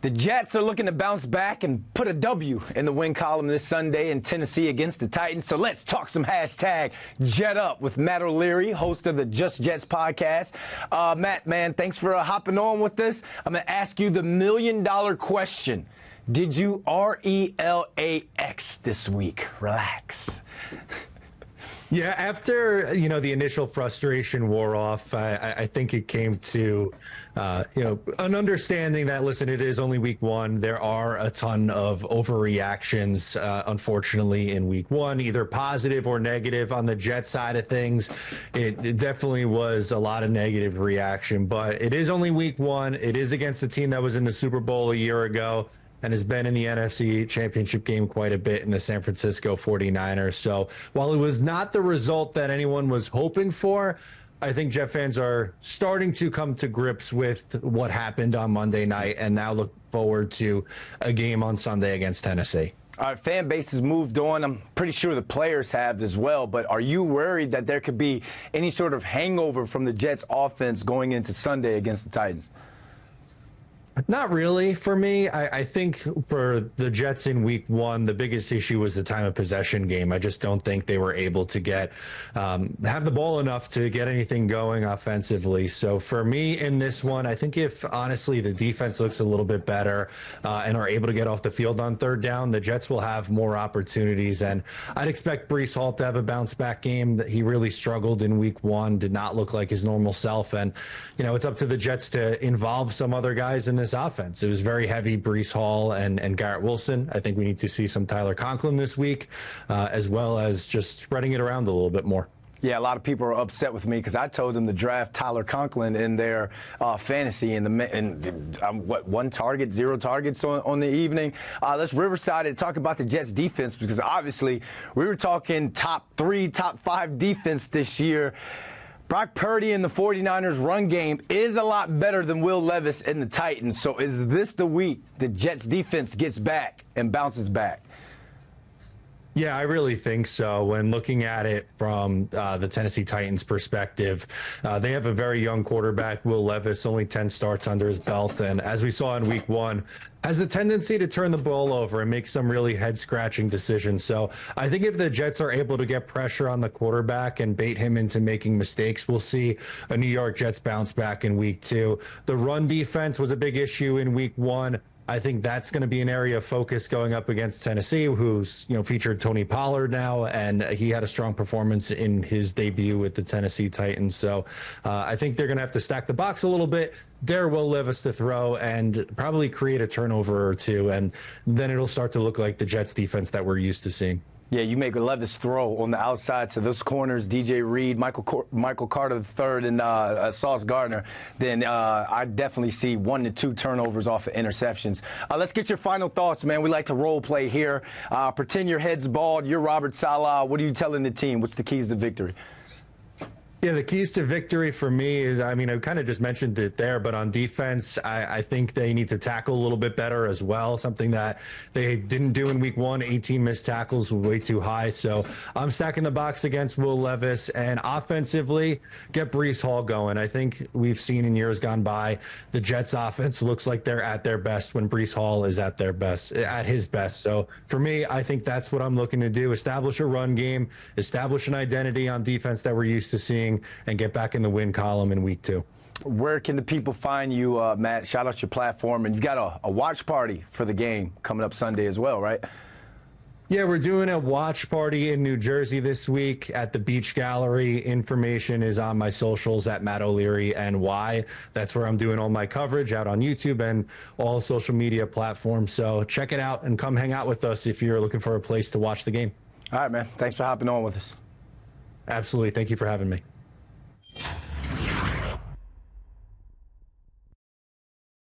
The Jets are looking to bounce back and put a W in the win column this Sunday in Tennessee against the Titans. So let's talk some hashtag Jet Up with Matt O'Leary, host of the Just Jets podcast. Matt, man, thanks for hopping on with this. I'm going to ask you the million-dollar question. Did you RELAX this week? Relax. Yeah, after, the initial frustration wore off, I think it came to, an understanding that, listen, it is only week one. There are a ton of overreactions, unfortunately, in week one, either positive or negative on the Jets side of things. It definitely was a lot of negative reaction, but it is only week one. It is against a team that was in the Super Bowl a year ago and has been in the NFC Championship game quite a bit in the San Francisco 49ers. So while it was not the result that anyone was hoping for, I think Jet fans are starting to come to grips with what happened on Monday night and now look forward to a game on Sunday against Tennessee. Our fan base has moved on. I'm pretty sure the players have as well. But are you worried that there could be any sort of hangover from the Jets offense going into Sunday against the Titans? Not really for me. I think for the Jets in week one, the biggest issue was the time of possession game. I just don't think they were able to have the ball enough to get anything going offensively. So for me in this one, I think if honestly the defense looks a little bit better and are able to get off the field on third down, the Jets will have more opportunities. And I'd expect Breece Hall to have a bounce back game. He really struggled in week one, did not look like his normal self. And, it's up to the Jets to involve some other guys in this offense. It was very heavy Breece Hall and Garrett Wilson. I think we need to see some Tyler Conklin this week, as well as just spreading it around a little bit more. Yeah, a lot of people are upset with me because I told them to draft Tyler Conklin in their fantasy one target, 0 targets on the evening. Let's Riverside and talk about the Jets defense because obviously we were talking top 3, top 5 defense this year. Brock Purdy and the 49ers run game is a lot better than Will Levis and the Titans. So is this the week the Jets defense gets back and bounces back? Yeah, I really think so. When looking at it from the Tennessee Titans perspective, they have a very young quarterback, Will Levis, only 10 starts under his belt. And as we saw in week one, has a tendency to turn the ball over and make some really head-scratching decisions. So I think if the Jets are able to get pressure on the quarterback and bait him into making mistakes, we'll see a New York Jets bounce back in week two. The run defense was a big issue in week one. I think that's going to be an area of focus going up against Tennessee, who's featured Tony Pollard now, and he had a strong performance in his debut with the Tennessee Titans. So I think they're going to have to stack the box a little bit, dare Will Levis to throw, and probably create a turnover or two, and then it'll start to look like the Jets defense that we're used to seeing. Yeah, you make a Levis throw on the outside to those corners, DJ Reed, Michael Carter III, and Sauce Gardner, then I definitely see 1 to 2 turnovers off of interceptions. Let's get your final thoughts, man. We like to role play here. Pretend your head's bald. You're Robert Saleh. What are you telling the team? What's the keys to victory? Yeah, the keys to victory for me is, I kind of just mentioned it there, but on defense, I think they need to tackle a little bit better as well, something that they didn't do in week one. 18 missed tackles were way too high. So I'm stacking the box against Will Levis, and offensively, get Breece Hall going. I think we've seen in years gone by, the Jets offense looks like they're at their best when Breece Hall is at his best. So for me, I think that's what I'm looking to do. Establish a run game, establish an identity on defense that we're used to seeing, and get back in the win column in week two. Where can the people find you, Matt? Shout out your platform. And you've got a watch party for the game coming up Sunday as well, right? Yeah, we're doing a watch party in New Jersey this week at the Beach Gallery. Information is on my socials at Matt O'Leary NY. That's where I'm doing all my coverage out on YouTube and all social media platforms. So check it out and come hang out with us if you're looking for a place to watch the game. All right, man. Thanks for hopping on with us. Absolutely. Thank you for having me.